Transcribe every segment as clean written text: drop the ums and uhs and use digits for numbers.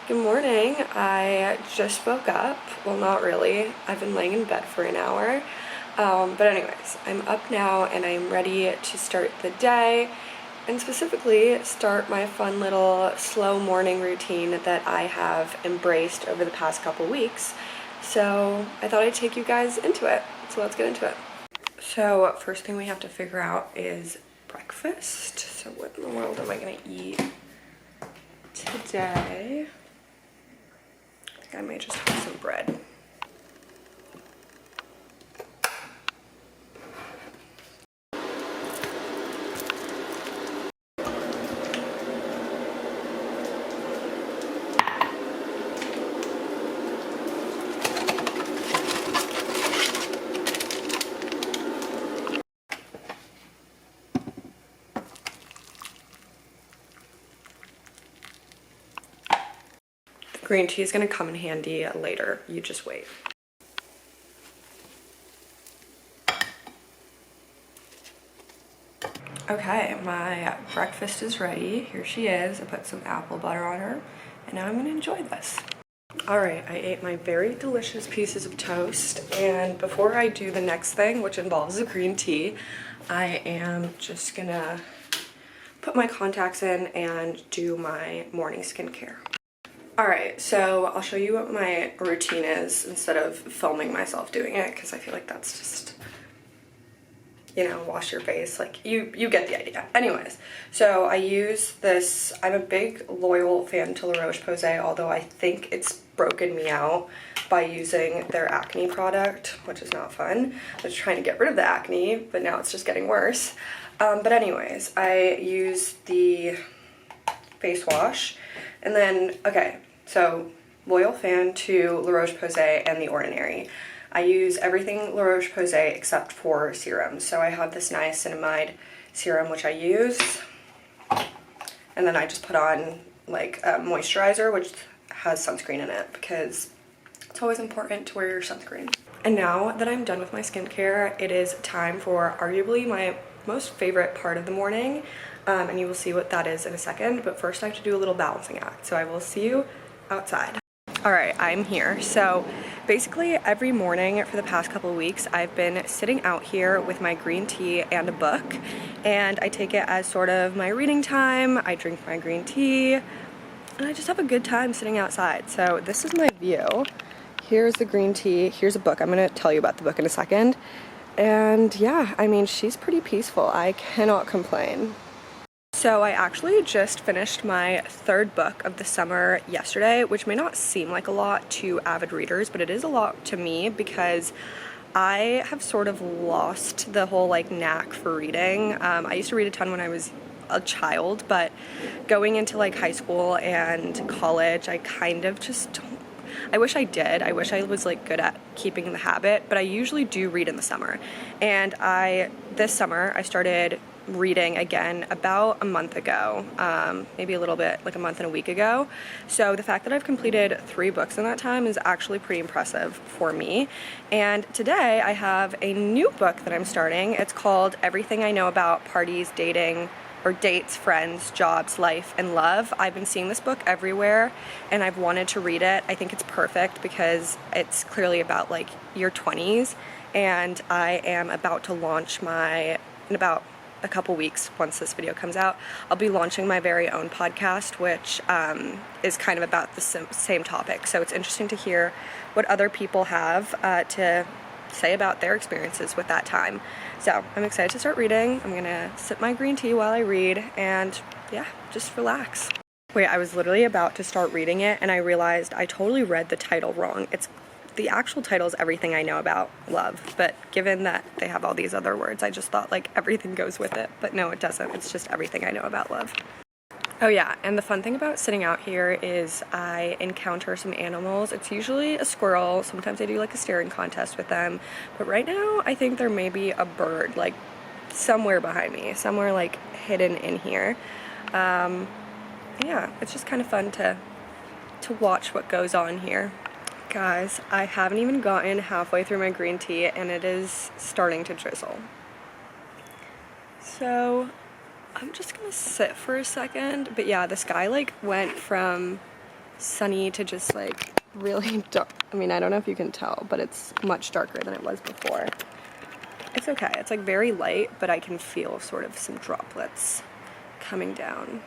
Good morning. I just woke up. Well, not really. I've been laying in bed for an hour. But anyways, I'm up now and I'm ready to start the day and specifically start my fun little slow morning routine that I have embraced over the past couple weeks. So I thought I'd take you guys into it. So let's get into it. So first thing we have to figure out is breakfast. So what in the world am I gonna eat today? I may just have some bread. Green tea is gonna come in handy later. You just wait. Okay, my breakfast is ready. Here she is. I put some apple butter on her, and now I'm gonna enjoy this. All right, I ate my very delicious pieces of toast, and before I do the next thing, which involves the green tea, I am just gonna put my contacts in and do my morning skincare. All right, so I'll show you what my routine is instead of filming myself doing it, because I feel like that's just, you know, wash your face, like you get the idea. Anyways, so I use this. I'm a big loyal fan to La Roche-Posay, although I think it's broken me out by using their acne product, which is not fun. I was trying to get rid of the acne, but now it's just getting worse. But anyways, I use the face wash, and then, okay, so loyal fan to La Roche-Posay and The Ordinary. I use everything La Roche-Posay except for serums. So I have this niacinamide serum, which I use, and then I just put on like a moisturizer, which has sunscreen in it, because it's always important to wear your sunscreen. And now that I'm done with my skincare, it is time for arguably my most favorite part of the morning, and you will see what that is in a second, but first I have to do a little balancing act, so I will see you outside. All right, I'm here. So basically every morning for the past couple of weeks, I've been sitting out here with my green tea and a book, and I take it as sort of my reading time. I drink my green tea, and I just have a good time sitting outside. So this is my view. Here's the green tea, here's a book. I'm gonna tell you about the book in a second. And yeah, I mean, she's pretty peaceful. I cannot complain. So I actually just finished my third book of the summer yesterday, which may not seem like a lot to avid readers, but it is a lot to me because I have sort of lost the whole like knack for reading. I used to read a ton when I was a child, but going into like high school and college, I kind of just don't. I wish I did. I wish I was like good at keeping the habit, but I usually do read in the summer. And this summer I started reading again about a month ago, maybe a little bit, like a month and a week ago. So the fact that I've completed 3 books in that time is actually pretty impressive for me. And today I have a new book that I'm starting. It's called Everything I Know About Parties, Dating, or Dates, Friends, Jobs, Life, and Love. I've been seeing this book everywhere and I've wanted to read it. I think it's perfect because it's clearly about like your 20s, and I am about to launch in about a couple weeks, once this video comes out, I'll be launching my very own podcast, which is kind of about the same topic. So it's interesting to hear what other people have to say about their experiences with that time. So I'm excited to start reading. I'm gonna sip my green tea while I read and yeah, just relax. Wait, I was literally about to start reading it and I realized I totally read the title wrong. The actual title is Everything I Know About Love, but given that they have all these other words, I just thought like everything goes with it, but no, it doesn't. It's just Everything I Know About Love. Oh yeah, and the fun thing about sitting out here is I encounter some animals. It's usually a squirrel. Sometimes I do like a staring contest with them, but right now I think there may be a bird like somewhere behind me, somewhere like hidden in here. Yeah, it's just kind of fun to watch what goes on here. Guys, I haven't even gotten halfway through my green tea and it is starting to drizzle. So I'm just gonna sit for a second. But yeah, the sky like went from sunny to just like really dark. I mean, I don't know if you can tell, but it's much darker than it was before. It's okay. It's like very light, but I can feel sort of some droplets coming down.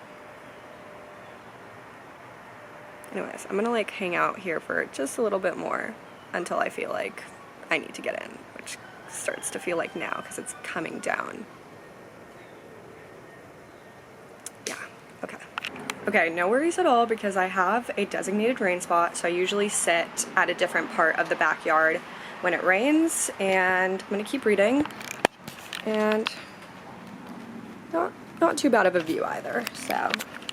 Anyways, I'm gonna like hang out here for just a little bit more until I feel like I need to get in, which starts to feel like now because it's coming down. Yeah, okay. Okay, no worries at all because I have a designated rain spot, so I usually sit at a different part of the backyard when it rains, and I'm gonna keep reading, and not too bad of a view either, so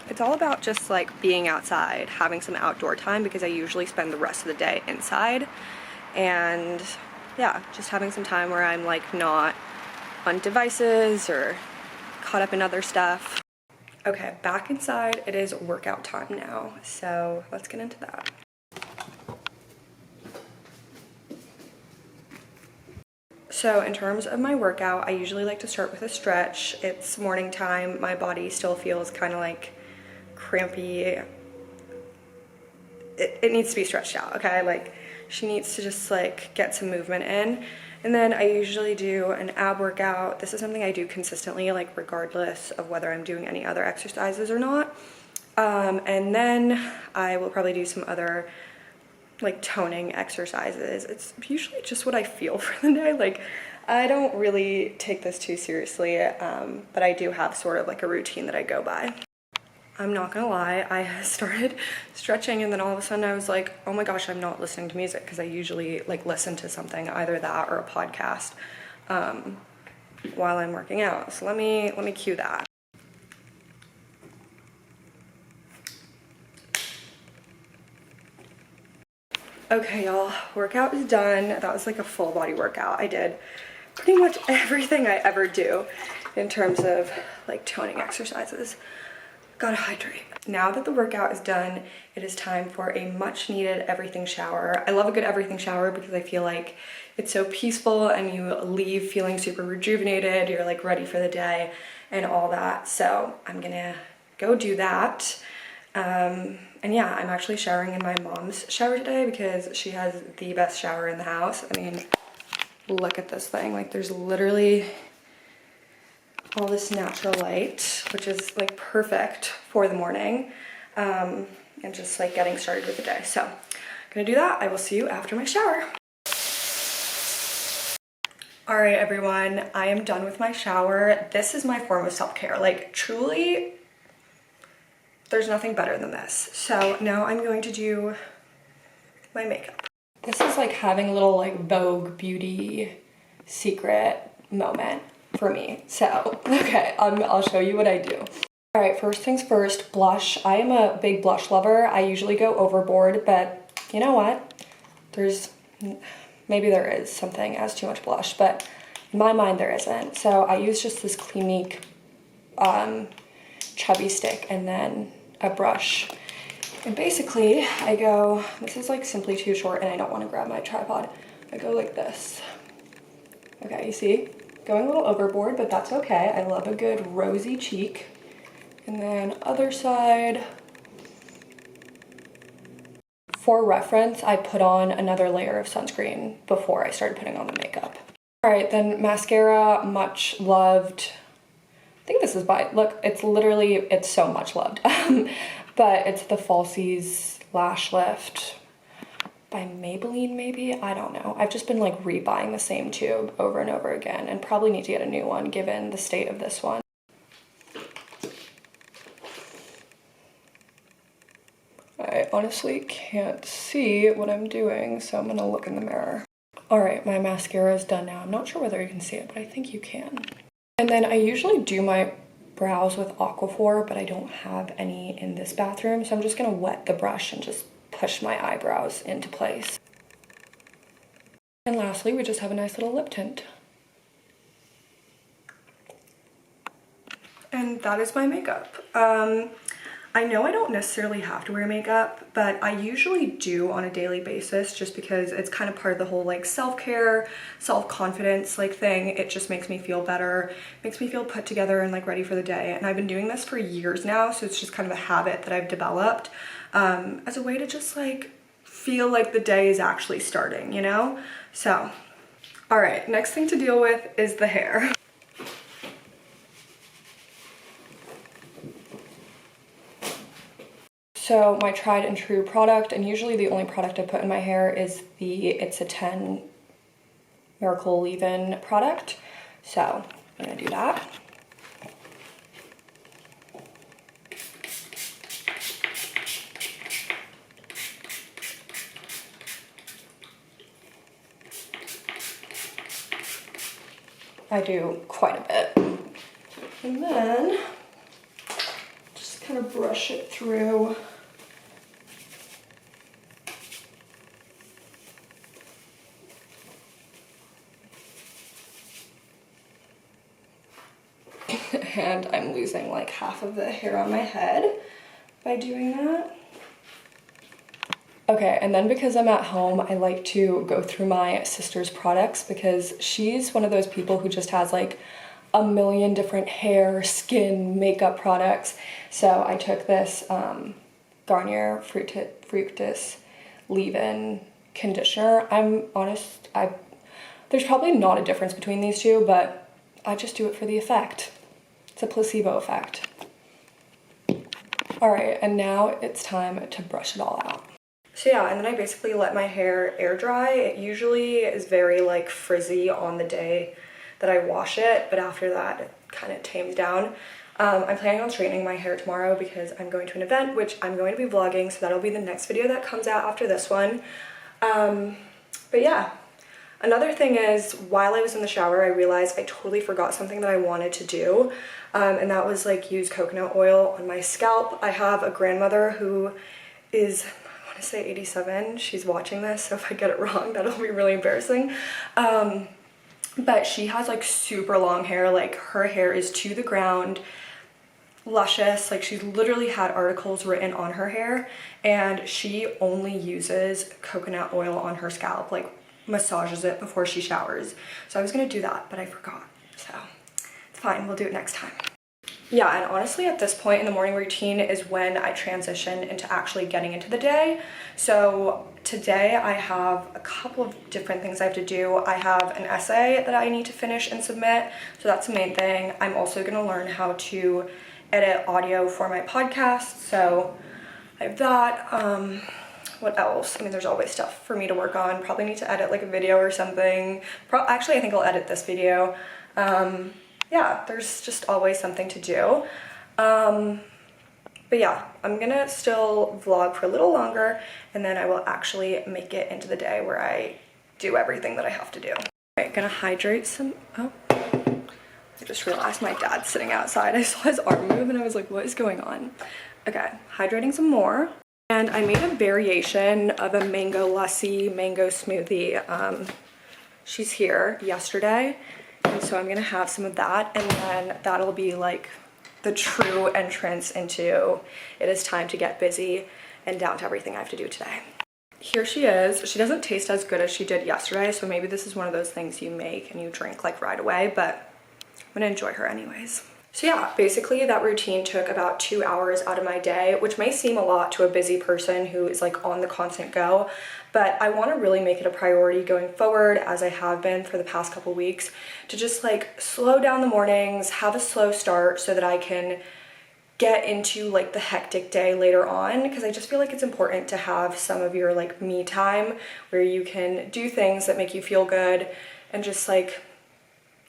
it's all about just like being outside, having some outdoor time because I usually spend the rest of the day inside, and yeah, just having some time where I'm like not on devices or caught up in other stuff. Okay, back inside, it is workout time now, so let's get into that. So in terms of my workout, I usually like to start with a stretch. It's morning time, my body still feels kind of like crampy. It needs to be stretched out, okay? Like she needs to just like get some movement in. And then I usually do an ab workout. This is something I do consistently, like regardless of whether I'm doing any other exercises or not. And then I will probably do some other like toning exercises. It's usually just what I feel for the day. Like I don't really take this too seriously, but I do have sort of like a routine that I go by. I'm not gonna lie, I started stretching and then all of a sudden I was like, oh my gosh, I'm not listening to music, because I usually like listen to something, either that or a podcast, while I'm working out. So let me cue that. Okay, y'all, workout is done. That was like a full body workout. I did pretty much everything I ever do in terms of like toning exercises. Gotta hydrate. Now that the workout is done, it is time for a much needed everything shower. I love a good everything shower because I feel like it's so peaceful and you leave feeling super rejuvenated. You're like ready for the day and all that. So I'm gonna go do that. And yeah, I'm actually showering in my mom's shower today because she has the best shower in the house. I mean, look at this thing. Like there's literally all this natural light, which is like perfect for the morning, and just like getting started with the day. So I'm gonna do that. I will see you after my shower. All right, everyone, I am done with my shower. This is my form of self-care. Like truly, there's nothing better than this. So now I'm going to do my makeup. This is like having a little like Vogue beauty secret moment for me. So, okay, I'll show you what I do. All right, first things first, blush. I am a big blush lover. I usually go overboard, but you know what? Maybe there is something as too much blush, but in my mind there isn't. So I use just this Clinique chubby stick and then a brush. And basically I go, this is like simply too short and I don't want to grab my tripod. I go like this. Okay, you see? Going a little overboard, but that's okay. I love a good rosy cheek. And then other side. For reference, I put on another layer of sunscreen before I started putting on the makeup. All right, then mascara, much loved. I think this is by, look, it's so much loved. But it's the Falsies Lash Lift by Maybelline, maybe? I don't know. I've just been like rebuying the same tube over and over again and probably need to get a new one given the state of this one. I honestly can't see what I'm doing, so I'm gonna look in the mirror. All right, my mascara is done now. I'm not sure whether you can see it, but I think you can. And then I usually do my brows with Aquaphor, but I don't have any in this bathroom, so I'm just gonna wet the brush and just push my eyebrows into place. And lastly, we just have a nice little lip tint. And that is my makeup. I know I don't necessarily have to wear makeup, but I usually do on a daily basis just because it's kind of part of the whole like self-care, self-confidence like thing. It just makes me feel better, makes me feel put together and like ready for the day. And I've been doing this for years now, so it's just kind of a habit that I've developed as a way to just like feel like the day is actually starting, you know? So, all right, next thing to deal with is the hair. So my tried and true product, and usually the only product I put in my hair is the It's a 10 Miracle Leave-In product. So I'm gonna do that. I do quite a bit. And then just kind of brush it through. And I'm losing like half of the hair on my head by doing that. Okay, and then because I'm at home, I like to go through my sister's products because she's one of those people who just has like a million different hair, skin, makeup products. So I took this Garnier Fructis Leave-In Conditioner. I'm honest, there's probably not a difference between these two, but I just do it for the effect. It's a placebo effect. All right, and now it's time to brush it all out. So yeah, and then I basically let my hair air dry. It usually is very like frizzy on the day that I wash it, but after that it kind of tames down. I'm planning on straightening my hair tomorrow because I'm going to an event, which I'm going to be vlogging, so that'll be the next video that comes out after this one. But yeah. Another thing is, while I was in the shower, I realized I totally forgot something that I wanted to do, and that was like use coconut oil on my scalp. I have a grandmother who is, I want to say 87. She's watching this, so if I get it wrong, that'll be really embarrassing. But she has like super long hair, like her hair is to the ground, luscious, like she's literally had articles written on her hair, and she only uses coconut oil on her scalp, like massages it before she showers. So I was gonna do that, but I forgot. So it's fine, we'll do it next time. Yeah, and honestly at this point in the morning routine is when I transition into actually getting into the day. So today I have a couple of different things I have to do. I have an essay that I need to finish and submit, so that's the main thing. I'm also gonna learn how to edit audio for my podcast, so I have that. What else? I mean, there's always stuff for me to work on. Probably need to edit like a video or something. Actually, I think I'll edit this video. Yeah, there's just always something to do. But yeah, I'm gonna still vlog for a little longer, and then I will actually make it into the day where I do everything that I have to do. Alright, gonna hydrate some, oh. I just realized my dad's sitting outside. I saw his arm move and I was like, what is going on? Okay, hydrating some more. And I made a variation of a mango lassi, mango smoothie. She's here yesterday, and so I'm gonna have some of that, and then that'll be like the true entrance into it is time to get busy and down to everything I have to do today. Here she is. She doesn't taste as good as she did yesterday, so maybe this is one of those things you make and you drink like right away, but I'm gonna enjoy her anyways. So yeah, basically that routine took about 2 hours out of my day, which may seem a lot to a busy person who is like on the constant go, but I want to really make it a priority going forward, as I have been for the past couple weeks, to just like slow down the mornings, have a slow start so that I can get into like the hectic day later on, because I just feel like it's important to have some of your like me time where you can do things that make you feel good and just like,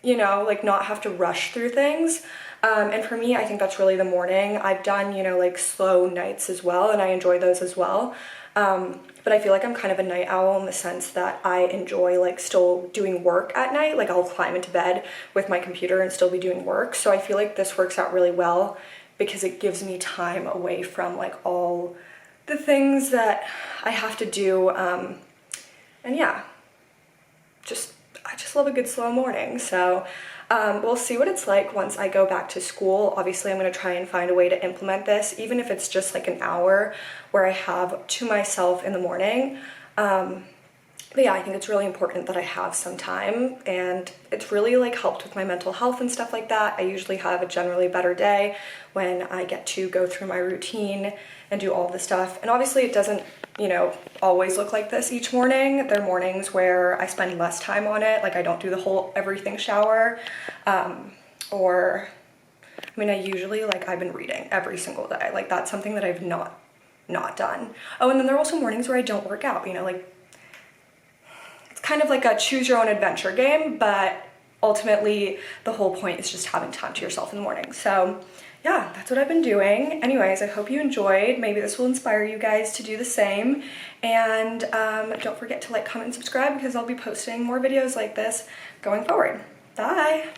you know, like not have to rush through things. And for me, I think that's really the morning. I've done, you know, like slow nights as well, and I enjoy those as well. But I feel like I'm kind of a night owl in the sense that I enjoy like still doing work at night. Like I'll climb into bed with my computer and still be doing work. So I feel like this works out really well because it gives me time away from like all the things that I have to do. And yeah, I just love a good slow morning. So We'll see what it's like once I go back to school. Obviously, I'm going to try and find a way to implement this, even if it's just like an hour where I have to myself in the morning. But yeah, I think it's really important that I have some time, and it's really like helped with my mental health and stuff like that. I usually have a generally better day when I get to go through my routine and do all the stuff. And obviously it doesn't, you know, always look like this each morning. There are mornings where I spend less time on it, like I don't do the whole everything shower, or I mean, I usually, like, I've been reading every single day. Like, that's something that I've not done. Oh, and then there are also mornings where I don't work out, you know, like, it's kind of like a choose your own adventure game, but ultimately the whole point is just having time to yourself in the morning. So yeah, that's what I've been doing. Anyways, I hope you enjoyed. Maybe this will inspire you guys to do the same. And don't forget to like, comment, and subscribe, because I'll be posting more videos like this going forward. Bye.